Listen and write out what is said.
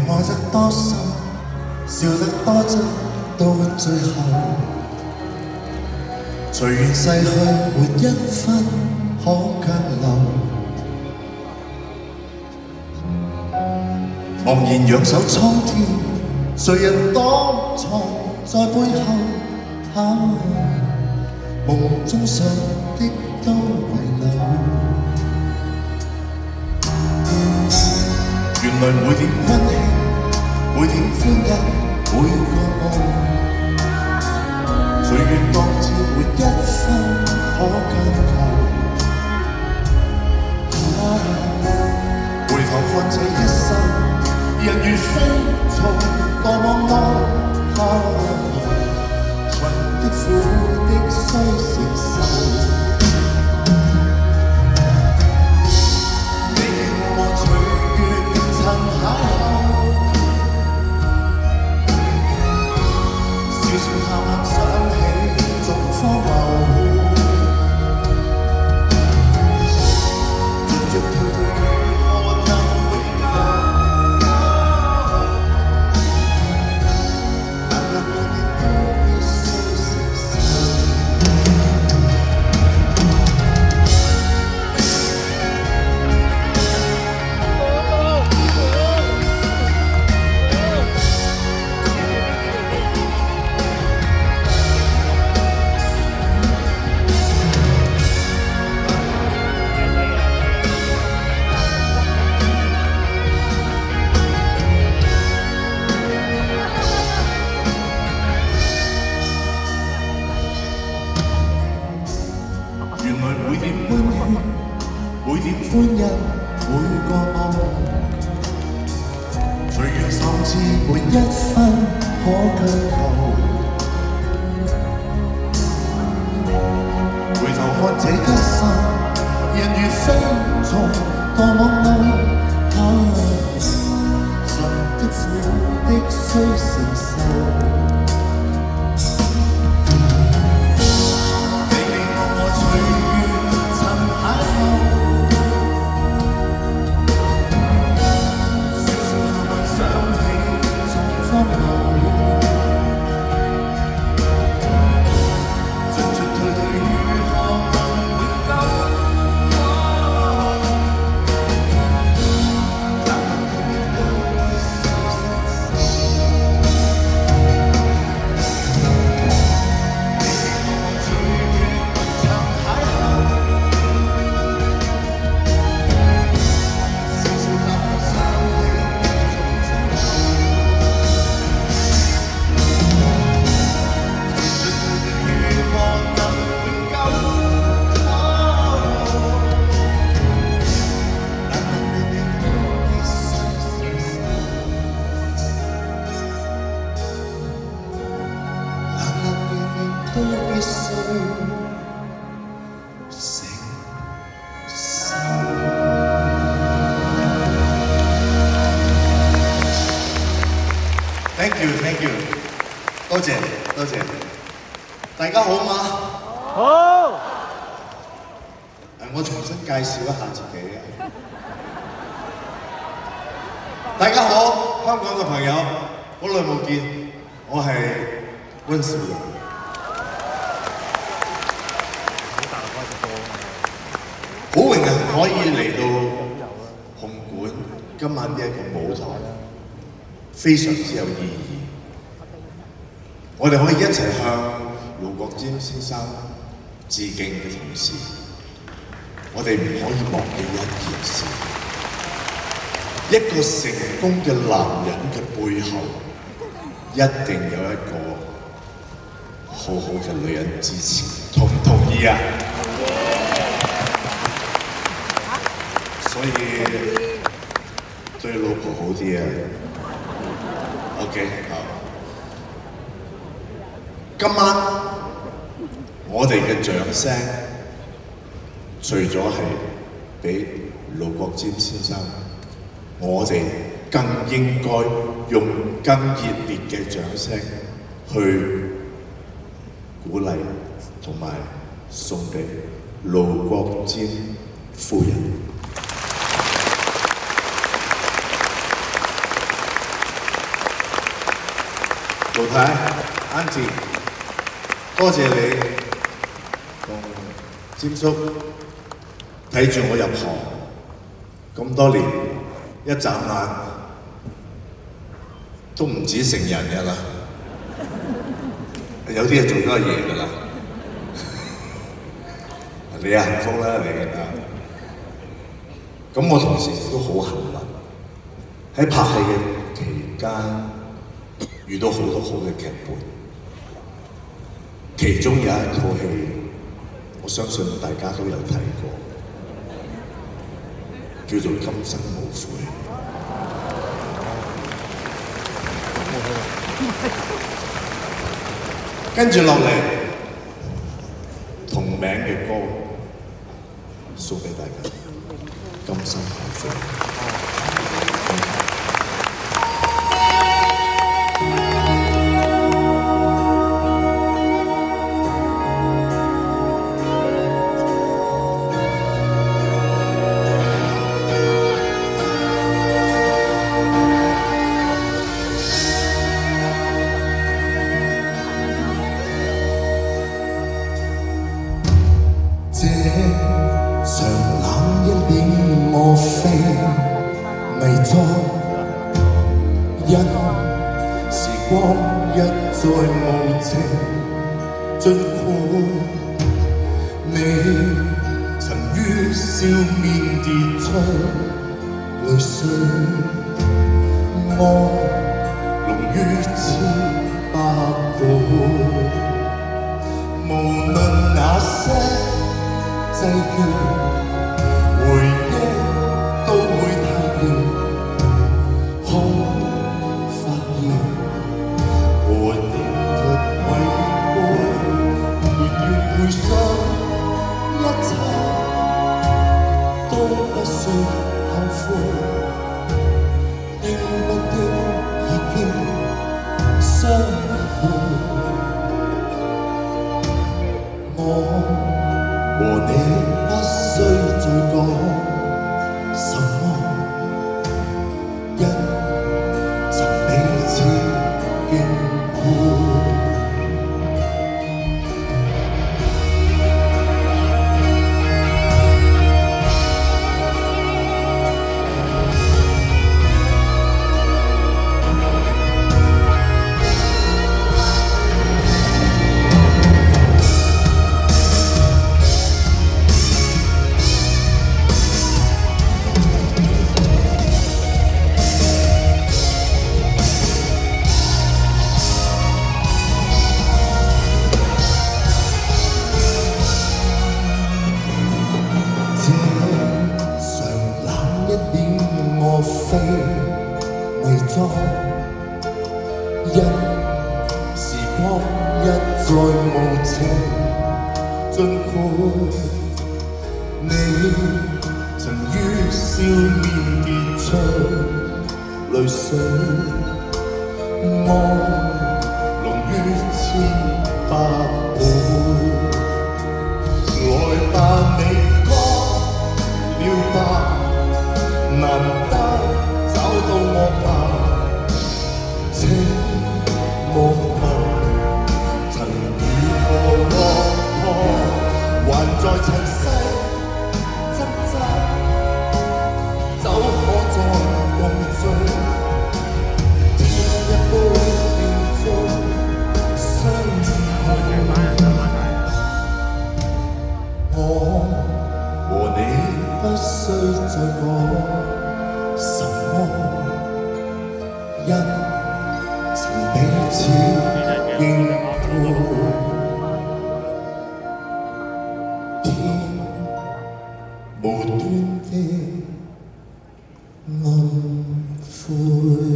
愛得多深，笑得多真，到最後，隨緣逝去，沒一分可強留。茫然仰首蒼天，誰人當藏在背後？夢中想的都遺留。原來每點溫馨，每點歡欣，每個夢，隨緣當至沒一分可強求。回頭看這一生，人如飛蟲，多麼愛。尋的苦的須承受。你我隨緣曾邂逅，笑笑喊喊想起總荒謬。進進退退何能永久？難難每年都必須承受。原來每點溫馨，每點歡欣，每個夢，隨緣甚至沒一分可強求。回頭看這一生，人如飛蟲，多麼愛。尋的苦的須承受。都必須承受。Thank you， 多謝。大家好嗎？好。我重新介紹一下自己啊！大家好，香港嘅朋友，好耐冇見，我係溫兆倫。好榮幸可以嚟到紅館今晚呢一個舞台，非常之有意義。我哋可以一齊向盧國沾先生致敬嘅同時，我哋唔可以忘記一件事：一個成功嘅男人嘅背後，一定有一個好好嘅女人支持。同唔同意啊？所以對老婆好啲啊 ！OK， 好。今晚我哋嘅掌聲，除咗係俾盧國沾先生，我哋更應該用更熱烈嘅掌聲去鼓勵同埋送俾盧國沾夫人。太 Auntie， 多謝你同詹叔睇住我入行咁多年，一眨眼都唔止成人㗎啦，有啲係做咗阿爺㗎啦。你啊幸福啦你啊！咁我同時都好幸運，喺拍戲嘅期間遇到好多好嘅劇本，其中有一套戲，我相信大家都有睇過，叫做《今生無悔》。跟住落嚟，同名嘅歌送俾大家，《今生無悔》。無端的暗灰。